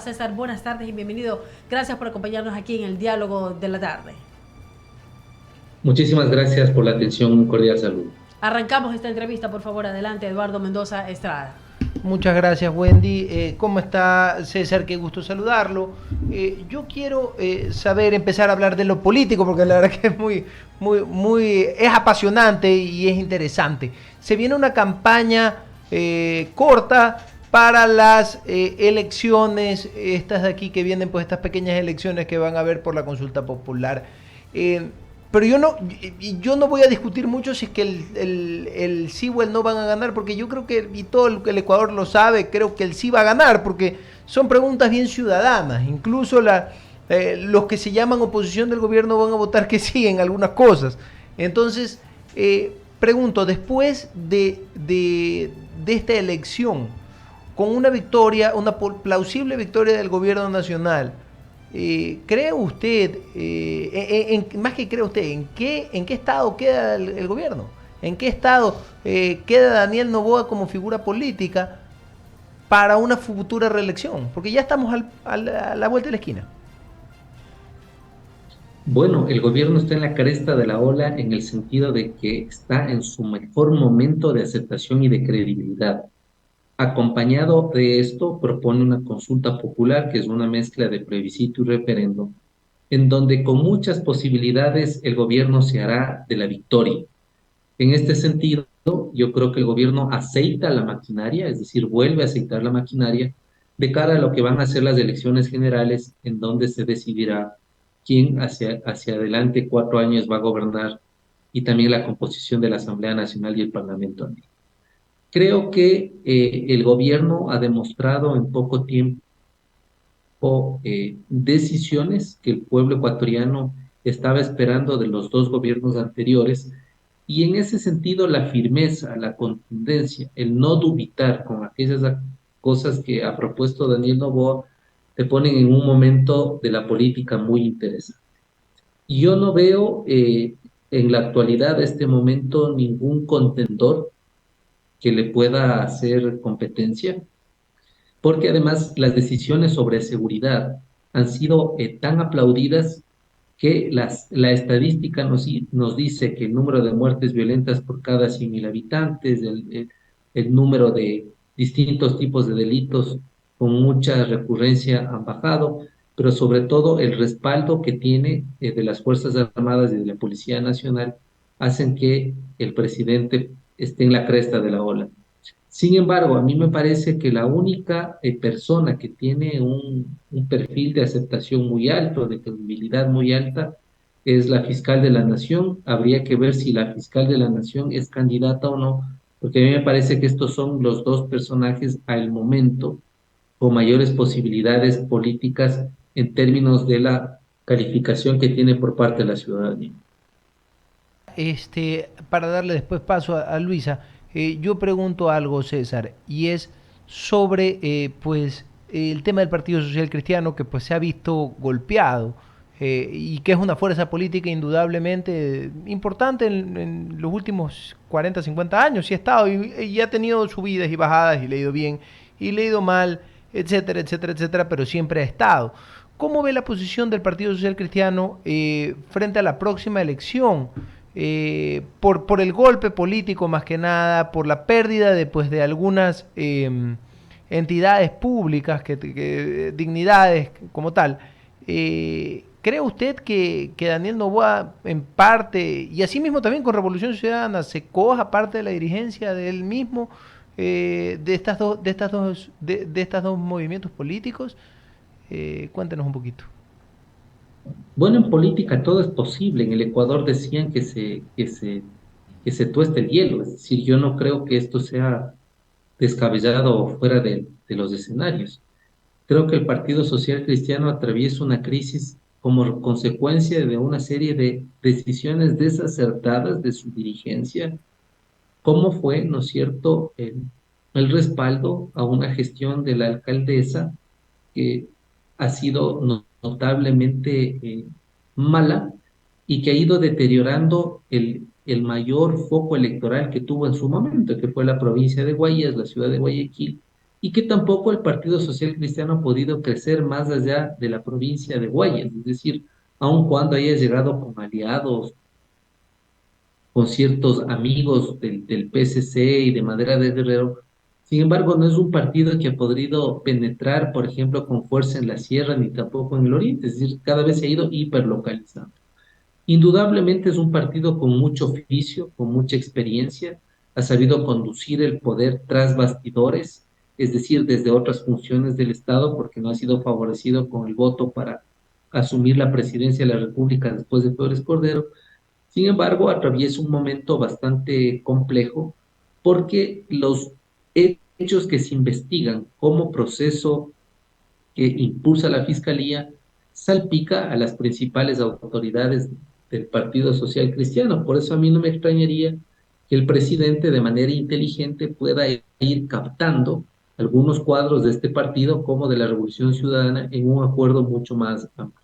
César, buenas tardes y bienvenido. Gracias por acompañarnos aquí en el diálogo de la tarde. Muchísimas gracias por la atención, un cordial saludo. Arrancamos esta entrevista, por favor, adelante, Eduardo Mendoza Estrada. Muchas gracias, Wendy. ¿Cómo está César? Qué gusto saludarlo. Yo quiero empezar a hablar de lo político, porque la verdad que es es apasionante y es interesante. Se viene una campaña corta para las elecciones, estas de aquí que vienen, pues estas pequeñas elecciones que van a haber por la consulta popular. Eh, pero yo no voy a discutir mucho si es que el sí o el no van a ganar, porque yo creo que, y todo el Ecuador lo sabe, creo que el sí va a ganar, porque son preguntas bien ciudadanas. Incluso los que se llaman oposición del gobierno van a votar que sí en algunas cosas. Entonces, pregunto, después de esta elección, con una victoria, una plausible victoria del gobierno nacional, ¿cree usted, más que cree usted, en qué estado queda el gobierno? ¿En qué estado queda Daniel Noboa como figura política para una futura reelección? Porque ya estamos a la vuelta de la esquina. Bueno, el gobierno está en la cresta de la ola en el sentido de que está en su mejor momento de aceptación y de credibilidad. Acompañado de esto, propone una consulta popular que es una mezcla de plebiscito y referendo, en donde con muchas posibilidades el gobierno se hará de la victoria. En este sentido, yo creo que el gobierno aceita la maquinaria, es decir, vuelve a aceitar la maquinaria de cara a lo que van a ser las elecciones generales, en donde se decidirá quién hacia adelante 4 años va a gobernar y también la composición de la Asamblea Nacional y el Parlamento. Creo que el gobierno ha demostrado en poco tiempo decisiones que el pueblo ecuatoriano estaba esperando de los dos gobiernos anteriores, y en ese sentido la firmeza, la contundencia, el no dubitar con aquellas cosas que ha propuesto Daniel Noboa, te ponen en un momento de la política muy interesante. Y yo no veo en la actualidad, este momento, ningún contendor que le pueda hacer competencia, porque además las decisiones sobre seguridad han sido tan aplaudidas que la estadística nos dice que el número de muertes violentas por cada 100.000 habitantes, el número de distintos tipos de delitos con mucha recurrencia han bajado, pero sobre todo el respaldo que tiene de las Fuerzas Armadas y de la Policía Nacional hacen que el presidente esté en la cresta de la ola. Sin embargo, a mí me parece que la única persona que tiene un perfil de aceptación muy alto, de credibilidad muy alta, es la fiscal de la Nación. Habría que ver si la fiscal de la Nación es candidata o no, porque a mí me parece que estos son los dos personajes al momento con mayores posibilidades políticas en términos de la calificación que tiene por parte de la ciudadanía. Para darle después paso a Luisa, yo pregunto algo, César, y es sobre el tema del Partido Social Cristiano, que pues se ha visto golpeado y que es una fuerza política indudablemente importante en los últimos 40, 50 años. Sí ha estado y ha tenido subidas y bajadas, y le ha ido bien y le ha ido mal, etcétera, etcétera, etcétera, pero siempre ha estado. ¿Cómo ve la posición del Partido Social Cristiano frente a la próxima elección? Por el golpe político más que nada, por la pérdida de algunas entidades públicas, dignidades como tal. ¿Cree usted que Daniel Noboa en parte, y asimismo también con Revolución Ciudadana, se coja parte de la dirigencia de él mismo, de estas dos movimientos políticos? Cuéntenos un poquito. Bueno, en política todo es posible. En el Ecuador decían que se tueste el hielo. Es decir, yo no creo que esto sea descabellado o fuera de los escenarios. Creo que el Partido Social Cristiano atraviesa una crisis como consecuencia de una serie de decisiones desacertadas de su dirigencia, como fue, ¿no es cierto?, el respaldo a una gestión de la alcaldesa que ha sido notablemente mala y que ha ido deteriorando el mayor foco electoral que tuvo en su momento, que fue la provincia de Guayas, la ciudad de Guayaquil, y que tampoco el Partido Social Cristiano ha podido crecer más allá de la provincia de Guayas, es decir, aun cuando haya llegado con aliados, con ciertos amigos del PSC y de Madera de Guerrero. Sin embargo, no es un partido que ha podido penetrar, por ejemplo, con fuerza en la sierra ni tampoco en el oriente, es decir, cada vez se ha ido hiperlocalizando. Indudablemente es un partido con mucho oficio, con mucha experiencia, ha sabido conducir el poder tras bastidores, es decir, desde otras funciones del Estado, porque no ha sido favorecido con el voto para asumir la presidencia de la República después de Flores Cordero. Sin embargo, atraviesa un momento bastante complejo porque los hechos que se investigan como proceso que impulsa la Fiscalía salpica a las principales autoridades del Partido Social Cristiano. Por eso a mí no me extrañaría que el presidente de manera inteligente pueda ir captando algunos cuadros de este partido como de la Revolución Ciudadana en un acuerdo mucho más amplio.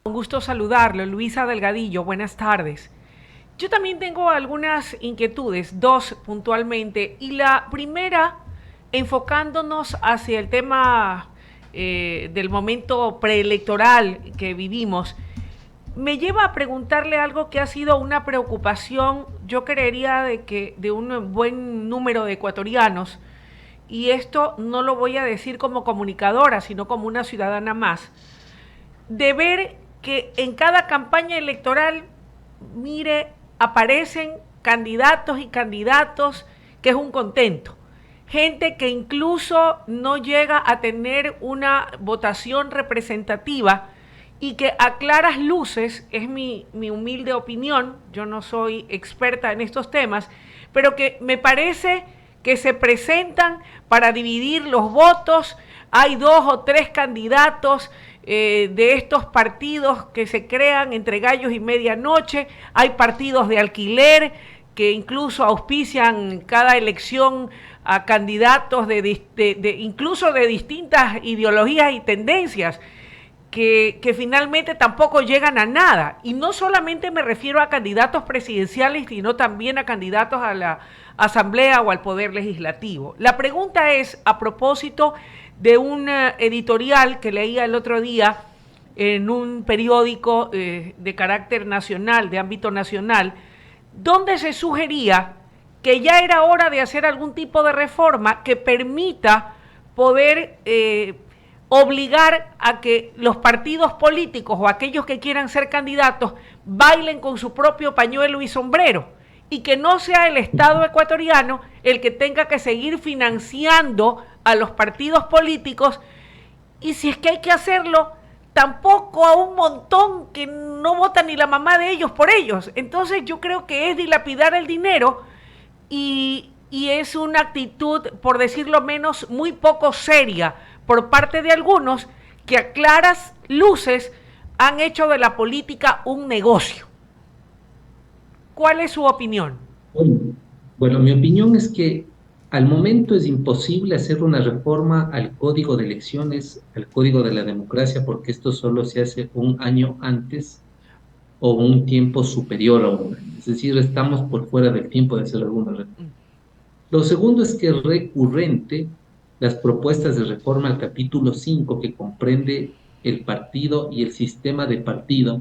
Un gusto saludarlo, Luisa Delgadillo, buenas tardes. Yo también tengo algunas inquietudes, dos puntualmente, y la primera enfocándonos hacia el tema del momento preelectoral que vivimos, me lleva a preguntarle algo que ha sido una preocupación, yo creería, de un buen número de ecuatorianos, y esto no lo voy a decir como comunicadora, sino como una ciudadana más, de ver que en cada campaña electoral, mire, aparecen candidatos y candidatos que es un contento. Gente que incluso no llega a tener una votación representativa y que a claras luces, es mi humilde opinión, yo no soy experta en estos temas, pero que me parece que se presentan para dividir los votos. Hay 2 o 3 candidatos de estos partidos que se crean entre gallos y medianoche. Hay partidos de alquiler que incluso auspician cada elección a candidatos incluso de distintas ideologías y tendencias que finalmente tampoco llegan a nada. Y no solamente me refiero a candidatos presidenciales, sino también a candidatos a la Asamblea o al Poder Legislativo. La pregunta es, a propósito de un editorial que leía el otro día en un periódico de carácter nacional, de ámbito nacional, donde se sugería que ya era hora de hacer algún tipo de reforma que permita poder obligar a que los partidos políticos o aquellos que quieran ser candidatos bailen con su propio pañuelo y sombrero, y que no sea el Estado ecuatoriano el que tenga que seguir financiando a los partidos políticos, y si es que hay que hacerlo, tampoco a un montón que no vota ni la mamá de ellos por ellos. Entonces yo creo que es dilapidar el dinero y es una actitud, por decirlo menos, muy poco seria por parte de algunos que a claras luces han hecho de la política un negocio. ¿Cuál es su opinión? Bueno, mi opinión es que al momento es imposible hacer una reforma al Código de Elecciones, al Código de la Democracia, porque esto solo se hace un año antes o un tiempo superior a un año. Es decir, estamos por fuera del tiempo de hacer alguna reforma. Lo segundo es que es recurrente las propuestas de reforma al capítulo 5, que comprende el partido y el sistema de partido,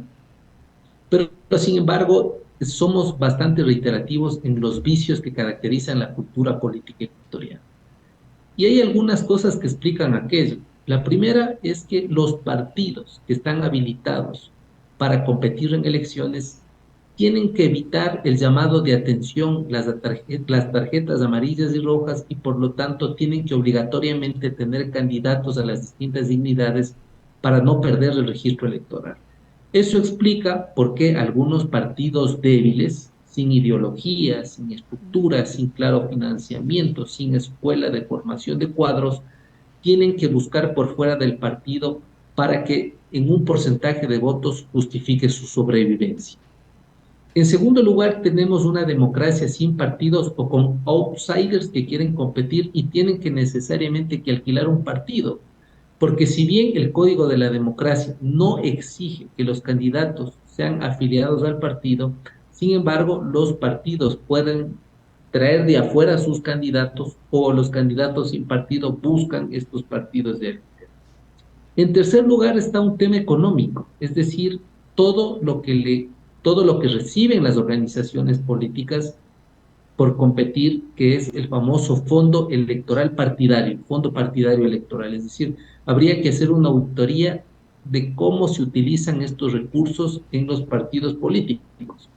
pero sin embargo somos bastante reiterativos en los vicios que caracterizan la cultura política ecuatoriana. Y hay algunas cosas que explican aquello. La primera es que los partidos que están habilitados para competir en elecciones tienen que evitar el llamado de atención, las tarjetas amarillas y rojas, y por lo tanto tienen que obligatoriamente tener candidatos a las distintas dignidades para no perder el registro electoral. Eso explica por qué algunos partidos débiles, sin ideología, sin estructura, sin claro financiamiento, sin escuela de formación de cuadros, tienen que buscar por fuera del partido para que en un porcentaje de votos justifique su sobrevivencia. En segundo lugar, tenemos una democracia sin partidos o con outsiders que quieren competir y tienen que necesariamente que alquilar un partido. Porque si bien el Código de la Democracia no exige que los candidatos sean afiliados al partido, sin embargo, los partidos pueden traer de afuera a sus candidatos o los candidatos sin partido buscan estos partidos de élite. En tercer lugar está un tema económico, es decir, todo lo que todo lo que reciben las organizaciones políticas por competir, que es el famoso fondo electoral partidario, fondo partidario electoral. Es decir, habría que hacer una auditoría de cómo se utilizan estos recursos en los partidos políticos.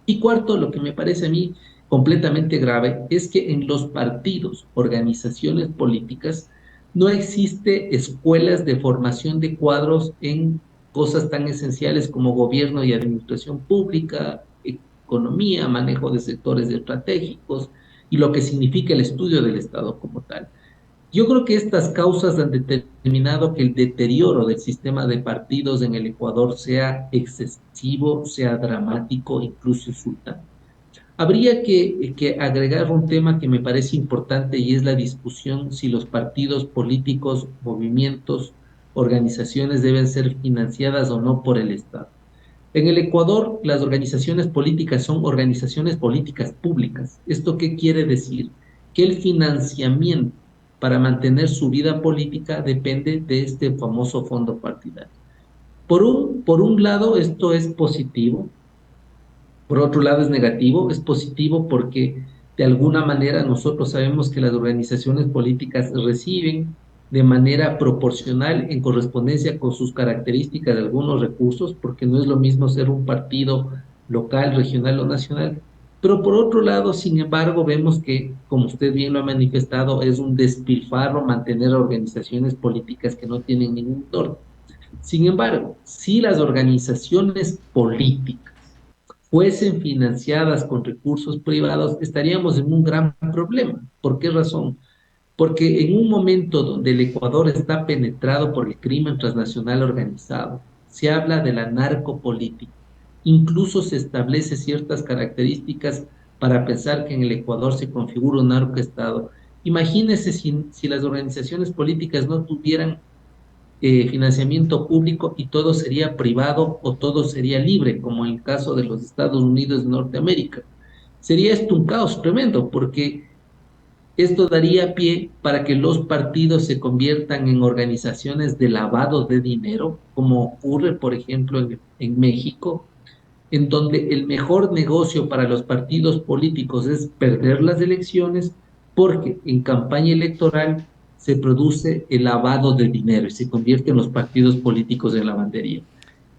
Y cuarto, lo que me parece a mí completamente grave es que en los partidos, organizaciones políticas, no existe escuelas de formación de cuadros en cosas tan esenciales como gobierno y administración pública, economía, manejo de sectores estratégicos y lo que significa el estudio del Estado como tal. Yo creo que estas causas han determinado que el deterioro del sistema de partidos en el Ecuador sea excesivo, sea dramático, incluso insultante. Habría que agregar un tema que me parece importante y es la discusión si los partidos políticos, movimientos, organizaciones deben ser financiadas o no por el Estado. En el Ecuador, las organizaciones políticas son organizaciones políticas públicas. ¿Esto qué quiere decir? Que el financiamiento para mantener su vida política depende de este famoso fondo partidario. Por un lado, esto es positivo, por otro lado es negativo. Es positivo porque de alguna manera nosotros sabemos que las organizaciones políticas reciben de manera proporcional en correspondencia con sus características de algunos recursos, porque no es lo mismo ser un partido local, regional o nacional. Pero por otro lado, sin embargo, vemos que, como usted bien lo ha manifestado, es un despilfarro mantener organizaciones políticas que no tienen ningún norte. Sin embargo, si las organizaciones políticas fuesen financiadas con recursos privados, estaríamos en un gran problema. ¿Por qué razón? Porque en un momento donde el Ecuador está penetrado por el crimen transnacional organizado, se habla de la narcopolítica, incluso se establece ciertas características para pensar que en el Ecuador se configura un narcoestado. Imagínese si las organizaciones políticas no tuvieran financiamiento público y todo sería privado o todo sería libre, como en el caso de los Estados Unidos de Norteamérica. Sería esto un caos tremendo, porque esto daría pie para que los partidos se conviertan en organizaciones de lavado de dinero, como ocurre, por ejemplo, en México, en donde el mejor negocio para los partidos políticos es perder las elecciones, porque en campaña electoral se produce el lavado de dinero y se convierten los partidos políticos en lavandería.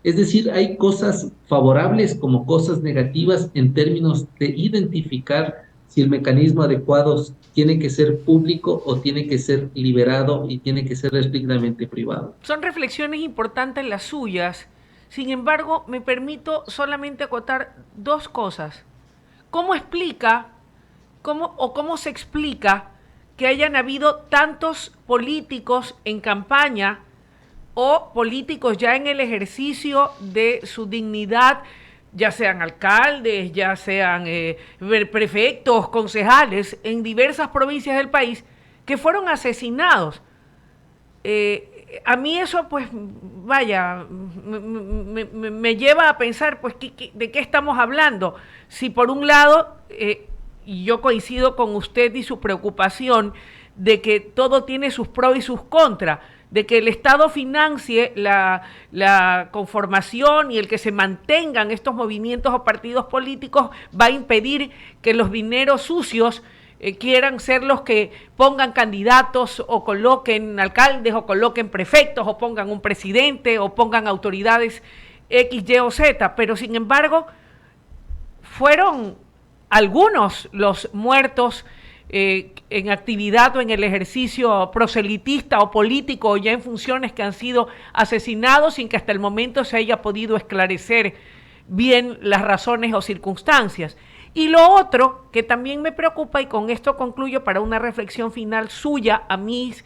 Es decir, hay cosas favorables como cosas negativas en términos de identificar si el mecanismo adecuado tiene que ser público o tiene que ser liberado y tiene que ser estrictamente privado. Son reflexiones importantes las suyas. Sin embargo, me permito solamente acotar dos cosas. ¿Cómo explica, cómo se explica que hayan habido tantos políticos en campaña o políticos ya en el ejercicio de su dignidad, ya sean alcaldes, ya sean prefectos, concejales, en diversas provincias del país, que fueron asesinados? A mí eso, pues, vaya, me lleva a pensar, pues, ¿de qué estamos hablando? Si por un lado, y yo coincido con usted y su preocupación de que todo tiene sus pros y sus contras, de que el Estado financie la conformación y el que se mantengan estos movimientos o partidos políticos va a impedir que los dineros sucios quieran ser los que pongan candidatos o coloquen alcaldes o coloquen prefectos o pongan un presidente o pongan autoridades X, Y o Z, pero sin embargo fueron algunos los muertos en actividad o en el ejercicio proselitista o político o ya en funciones que han sido asesinados sin que hasta el momento se haya podido esclarecer bien las razones o circunstancias. Y lo otro que también me preocupa, y con esto concluyo para una reflexión final suya a mis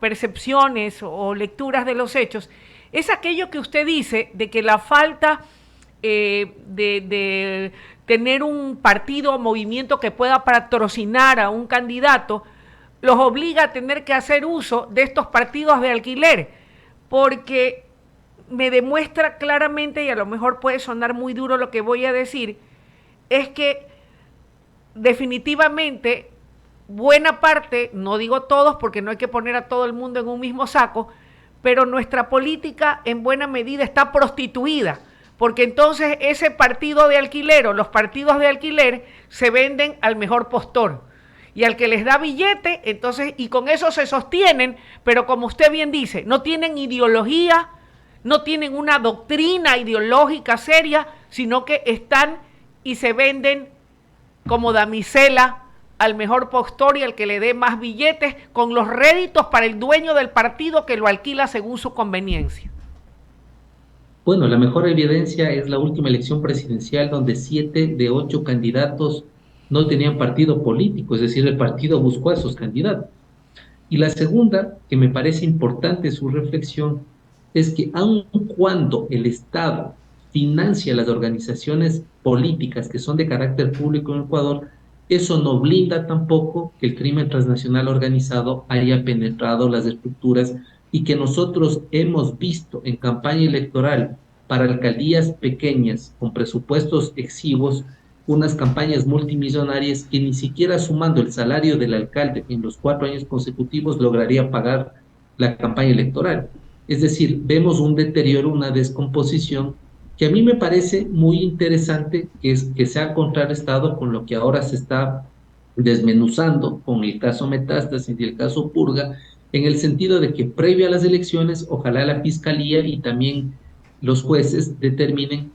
percepciones o lecturas de los hechos, es aquello que usted dice de que la falta de tener un partido o movimiento que pueda patrocinar a un candidato los obliga a tener que hacer uso de estos partidos de alquiler, porque me demuestra claramente, y a lo mejor puede sonar muy duro lo que voy a decir, es que definitivamente buena parte, no digo todos porque no hay que poner a todo el mundo en un mismo saco, pero nuestra política en buena medida está prostituida, porque entonces ese partido de alquiler o los partidos de alquiler se venden al mejor postor y al que les da billete, entonces, y con eso se sostienen, pero como usted bien dice, no tienen ideología, no tienen una doctrina ideológica seria, sino que están y se venden como damisela al mejor postor y al que le dé más billetes, con los réditos para el dueño del partido que lo alquila según su conveniencia. Bueno, la mejor evidencia es la última elección presidencial donde 7 de 8 candidatos no tenían partido político, es decir, el partido buscó a sus candidatos. Y la segunda, que me parece importante su reflexión, es que aun cuando el Estado financia las organizaciones políticas que son de carácter público en Ecuador, eso no blinda tampoco que el crimen transnacional organizado haya penetrado las estructuras y que nosotros hemos visto en campaña electoral para alcaldías pequeñas con presupuestos exiguos, unas campañas multimillonarias que ni siquiera sumando el salario del alcalde en los 4 años consecutivos lograría pagar la campaña electoral. Es decir, vemos un deterioro, una descomposición que a mí me parece muy interesante que se ha contrarrestado con lo que ahora se está desmenuzando con el caso Metástasis y el caso Purga, en el sentido de que previo a las elecciones, ojalá la Fiscalía y también los jueces determinen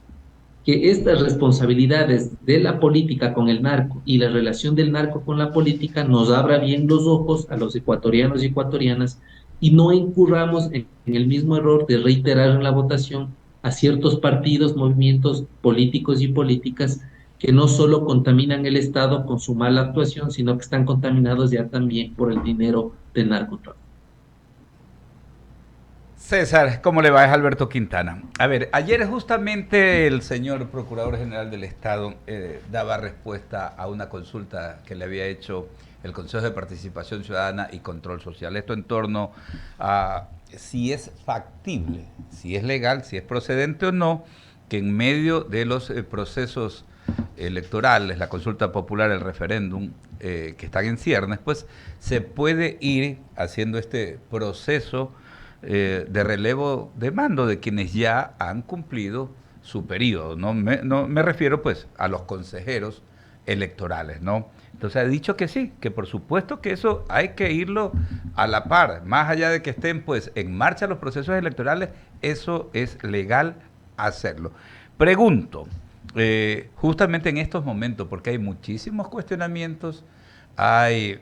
que estas responsabilidades de la política con el narco y la relación del narco con la política nos abra bien los ojos a los ecuatorianos y ecuatorianas y no incurramos en el mismo error de reiterar en la votación a ciertos partidos, movimientos políticos y políticas que no solo contaminan el Estado con su mala actuación, sino que están contaminados ya también por el dinero del narcotráfico. César, ¿cómo le va? Es Alberto Quintana. A ver, ayer justamente el señor Procurador General del Estado daba respuesta a una consulta que le había hecho el Consejo de Participación Ciudadana y Control Social. Esto en torno a si es factible, si es legal, si es procedente o no, que en medio de los procesos electorales, la consulta popular, el referéndum, que están en ciernes, pues se puede ir haciendo este proceso de relevo de mando de quienes ya han cumplido su periodo. No me refiero pues a los consejeros electorales, ¿no? Entonces ha dicho que sí, que por supuesto que eso hay que irlo a la par, más allá de que estén pues en marcha los procesos electorales, eso es legal hacerlo. Pregunto, justamente en estos momentos, porque hay muchísimos cuestionamientos, hay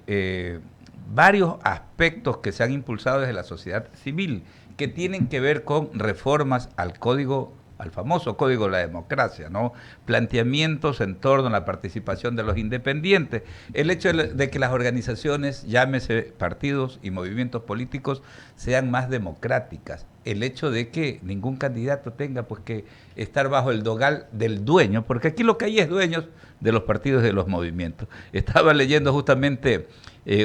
varios aspectos que se han impulsado desde la sociedad civil que tienen que ver con reformas al código, al famoso Código de la Democracia, ¿no? Planteamientos en torno a la participación de los independientes, el hecho de que las organizaciones, llámese partidos y movimientos políticos, sean más democráticas, el hecho de que ningún candidato tenga pues que estar bajo el dogal del dueño, porque aquí lo que hay es dueños de los partidos y de los movimientos. Estaba leyendo justamente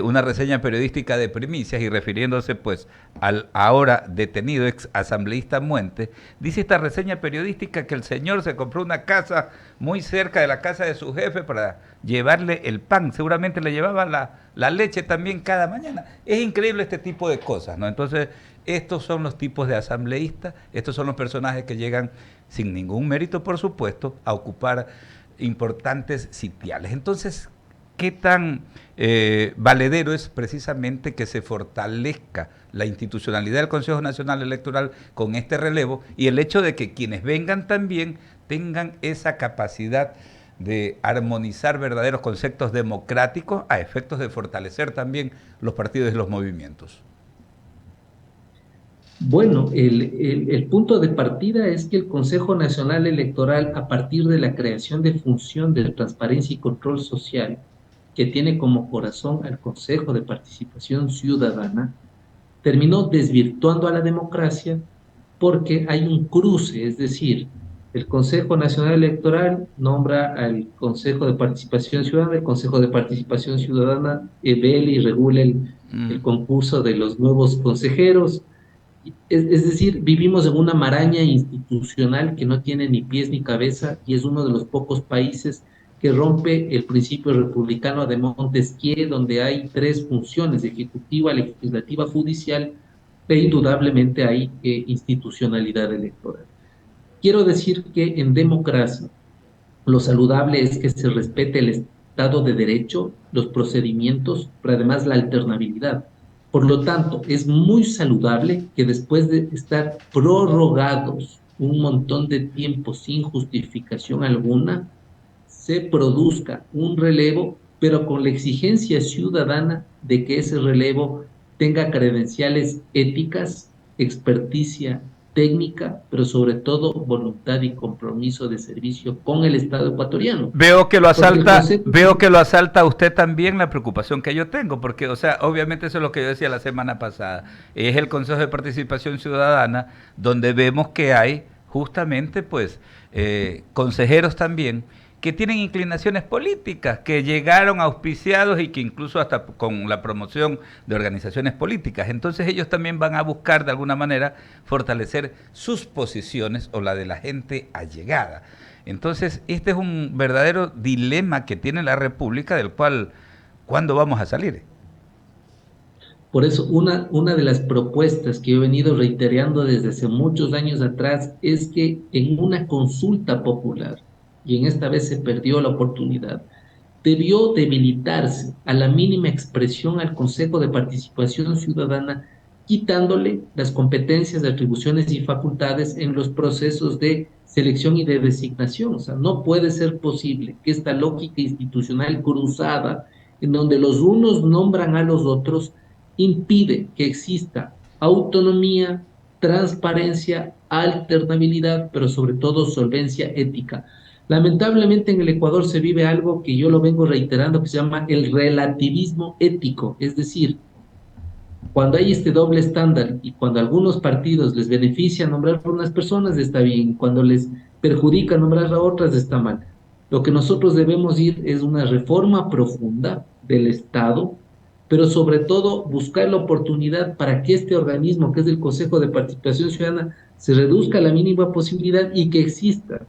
una reseña periodística de Primicias y refiriéndose pues al ahora detenido ex asambleísta Muente, dice esta reseña periodística que el señor se compró una casa muy cerca de la casa de su jefe para llevarle el pan, seguramente le llevaba la leche también cada mañana. Es increíble este tipo de cosas, ¿no? Entonces, estos son los tipos de asambleístas, estos son los personajes que llegan sin ningún mérito, por supuesto, a ocupar importantes sitiales. Entonces, ¿qué tan valedero es precisamente que se fortalezca la institucionalidad del Consejo Nacional Electoral con este relevo y el hecho de que quienes vengan también tengan esa capacidad de armonizar verdaderos conceptos democráticos a efectos de fortalecer también los partidos y los movimientos? Bueno, el punto de partida es que el Consejo Nacional Electoral, a partir de la creación de función de transparencia y control social, que tiene como corazón al Consejo de Participación Ciudadana, terminó desvirtuando a la democracia porque hay un cruce, es decir, el Consejo Nacional Electoral nombra al Consejo de Participación Ciudadana, el Consejo de Participación Ciudadana vele y regula el concurso de los nuevos consejeros. Es decir, vivimos en una maraña institucional que no tiene ni pies ni cabeza y es uno de los pocos países que rompe el principio republicano de Montesquieu, donde hay tres funciones: ejecutiva, legislativa, judicial, e indudablemente hay institucionalidad electoral. Quiero decir que en democracia lo saludable es que se respete el Estado de Derecho, los procedimientos, pero además la alternabilidad. Por lo tanto, es muy saludable que después de estar prorrogados un montón de tiempo sin justificación alguna, se produzca un relevo, pero con la exigencia ciudadana de que ese relevo tenga credenciales éticas, experticia técnica, pero sobre todo voluntad y compromiso de servicio con el Estado ecuatoriano. Veo que lo asalta a usted también la preocupación que yo tengo, porque, o sea, obviamente eso es lo que yo decía la semana pasada, es el Consejo de Participación Ciudadana, donde vemos que hay justamente, pues, consejeros también que tienen inclinaciones políticas, que llegaron auspiciados y que incluso hasta con la promoción de organizaciones políticas. Entonces ellos también van a buscar de alguna manera fortalecer sus posiciones o la de la gente allegada. Entonces este es un verdadero dilema que tiene la República, del cual, ¿cuándo vamos a salir? Por eso, una de las propuestas que he venido reiterando desde hace muchos años atrás es que en una consulta popular, y en esta vez se perdió la oportunidad, debió debilitarse a la mínima expresión al Consejo de Participación Ciudadana, quitándole las competencias, atribuciones y facultades en los procesos de selección y de designación. O sea, no puede ser posible que esta lógica institucional cruzada, en donde los unos nombran a los otros, impide que exista autonomía, transparencia, alternabilidad, pero sobre todo solvencia ética. Lamentablemente en el Ecuador se vive algo que yo lo vengo reiterando, que se llama el relativismo ético, es decir, cuando hay este doble estándar y cuando a algunos partidos les beneficia nombrar a unas personas, está bien; cuando les perjudica nombrar a otras, está mal. Lo que nosotros debemos ir es una reforma profunda del Estado, pero sobre todo buscar la oportunidad para que este organismo, que es el Consejo de Participación Ciudadana, se reduzca a la mínima posibilidad y que exista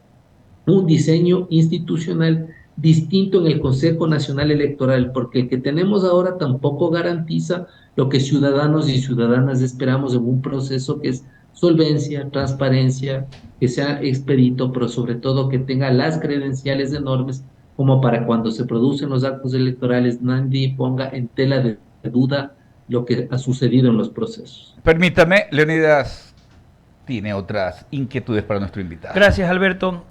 un diseño institucional distinto en el Consejo Nacional Electoral, porque el que tenemos ahora tampoco garantiza lo que ciudadanos y ciudadanas esperamos en un proceso que es solvencia, transparencia, que sea expedito, pero sobre todo que tenga las credenciales enormes como para cuando se producen los actos electorales nadie ponga en tela de duda lo que ha sucedido en los procesos. Permítame, Leonidas tiene otras inquietudes para nuestro invitado. Gracias, Alberto.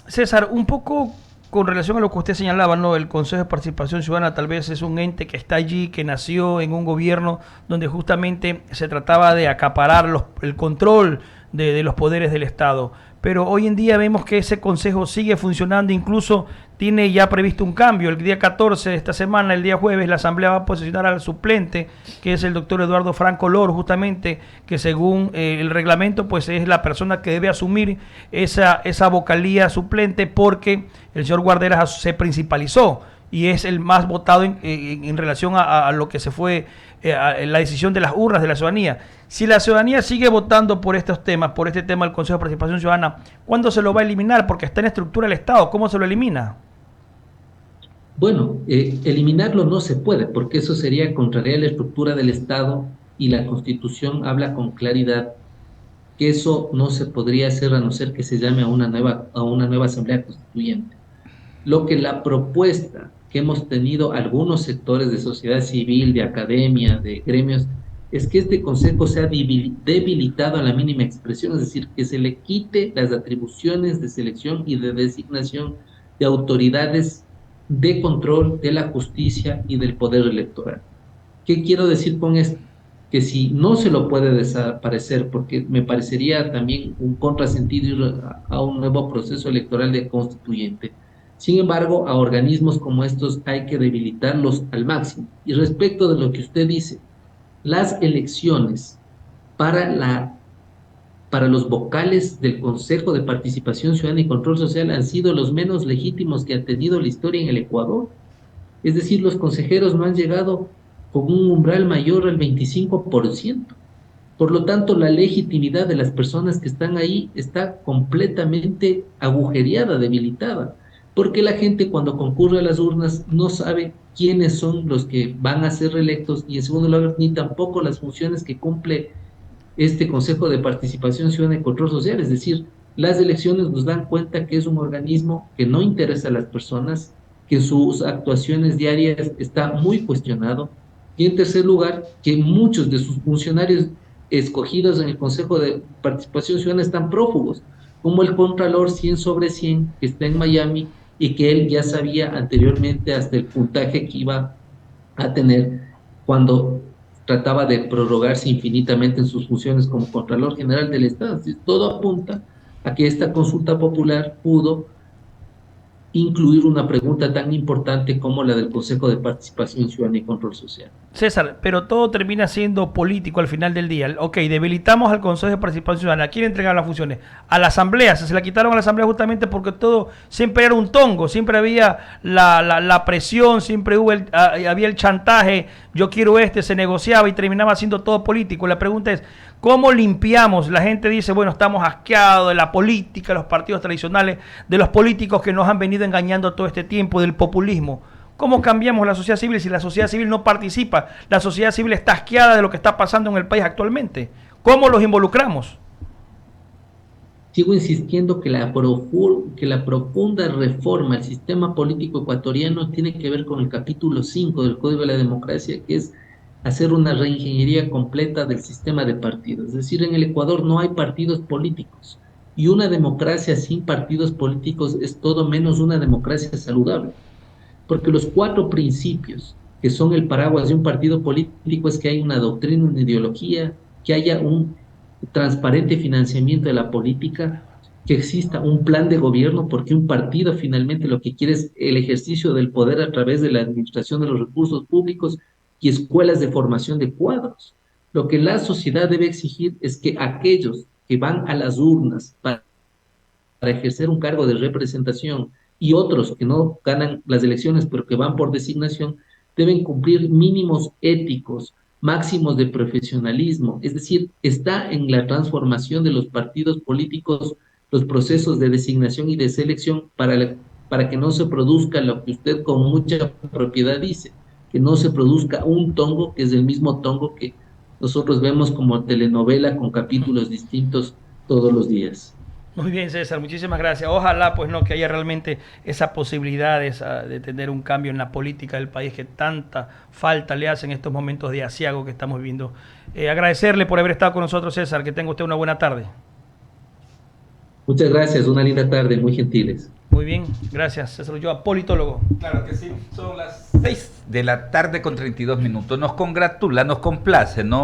César, un poco con relación a lo que usted señalaba, ¿no? El Consejo de Participación Ciudadana tal vez es un ente que está allí, que nació en un gobierno donde justamente se trataba de acaparar el control de los poderes del Estado. Pero hoy en día vemos que ese consejo sigue funcionando, incluso tiene ya previsto un cambio. El día 14 de esta semana, el día jueves, la Asamblea va a posicionar al suplente, que es el doctor Eduardo Franco Lor, justamente, que según el reglamento, pues es la persona que debe asumir esa vocalía suplente, porque el señor Guarderas se principalizó y es el más votado en relación a lo que se fue la decisión de las urnas de la ciudadanía. Si la ciudadanía sigue votando por estos temas, por este tema del Consejo de Participación Ciudadana, ¿cuándo se lo va a eliminar? Porque está en la estructura del Estado. ¿Cómo se lo elimina? Bueno, eliminarlo no se puede, porque eso sería contrario a la estructura del Estado, y la Constitución habla con claridad que eso no se podría hacer a no ser que se llame a una nueva Asamblea Constituyente. Lo que la propuesta que hemos tenido algunos sectores de sociedad civil, de academia, de gremios, es que este consejo sea debilitado a la mínima expresión, es decir, que se le quite las atribuciones de selección y de designación de autoridades de control de la justicia y del poder electoral. ¿Qué quiero decir con esto? Que si no se lo puede desaparecer, porque me parecería también un contrasentido ir a un nuevo proceso electoral de constituyente. Sin embargo, a organismos como estos hay que debilitarlos al máximo. Y respecto de lo que usted dice, las elecciones para los vocales del Consejo de Participación Ciudadana y Control Social han sido los menos legítimos que ha tenido la historia en el Ecuador. Es decir, los consejeros no han llegado con un umbral mayor al 25%. Por lo tanto, la legitimidad de las personas que están ahí está completamente agujereada, debilitada. porque la gente cuando concurre a las urnas no sabe quiénes son los que van a ser reelectos y en segundo lugar ni tampoco las funciones que cumple este Consejo de Participación Ciudadana y Control Social, es decir, las elecciones nos dan cuenta que es un organismo que no interesa a las personas, que sus actuaciones diarias está muy cuestionado, y en tercer lugar, que muchos de sus funcionarios escogidos en el Consejo de Participación Ciudadana están prófugos, como el Contralor 100 sobre 100, que está en Miami, y que él ya sabía anteriormente hasta el puntaje que iba a tener cuando trataba de prorrogarse infinitamente en sus funciones como Contralor General del Estado. Así, todo apunta a que esta consulta popular pudo incluir una pregunta tan importante como la del Consejo de Participación Ciudadana y Control Social. César, pero todo termina siendo político al final del día. Ok, debilitamos al Consejo de Participación Ciudadana. ¿A quién entregaron las funciones? A la Asamblea. Se la quitaron a la Asamblea justamente porque todo siempre era un tongo. Siempre había la presión, siempre había el chantaje. Yo quiero se negociaba y terminaba siendo todo político. La pregunta es, ¿cómo limpiamos? La gente dice, bueno, estamos asqueados de la política, de los partidos tradicionales, de los políticos que nos han venido engañando todo este tiempo, del populismo. ¿Cómo cambiamos la sociedad civil si la sociedad civil no participa? La sociedad civil está asqueada de lo que está pasando en el país actualmente. ¿Cómo los involucramos? Sigo insistiendo que la profunda reforma al sistema político ecuatoriano tiene que ver con el capítulo 5 del Código de la Democracia, que es hacer una reingeniería completa del sistema de partidos. Es decir, en el Ecuador no hay partidos políticos y una democracia sin partidos políticos es todo menos una democracia saludable. Porque los 4 principios que son el paraguas de un partido político es que hay una doctrina, una ideología, que haya un transparente financiamiento de la política, que exista un plan de gobierno, porque un partido finalmente lo que quiere es el ejercicio del poder a través de la administración de los recursos públicos y escuelas de formación de cuadros. Lo que la sociedad debe exigir es que aquellos que van a las urnas para ejercer un cargo de representación y otros que no ganan las elecciones pero que van por designación, deben cumplir mínimos éticos, máximos de profesionalismo, es decir, está en la transformación de los partidos políticos los procesos de designación y de selección para que no se produzca lo que usted con mucha propiedad dice, que no se produzca un tongo que es el mismo tongo que nosotros vemos como telenovela con capítulos distintos todos los días. Muy bien, César, muchísimas gracias. Ojalá pues no que haya realmente esa posibilidad de tener un cambio en la política del país que tanta falta le hace en estos momentos de aciago que estamos viviendo. Agradecerle por haber estado con nosotros, César, que tenga usted una buena tarde. Muchas gracias, una linda tarde, muy gentiles. Muy bien, gracias. César Ulloa, politólogo. Claro que sí, son las 6 de la tarde con 32 minutos. Nos congratula, nos complace, ¿no?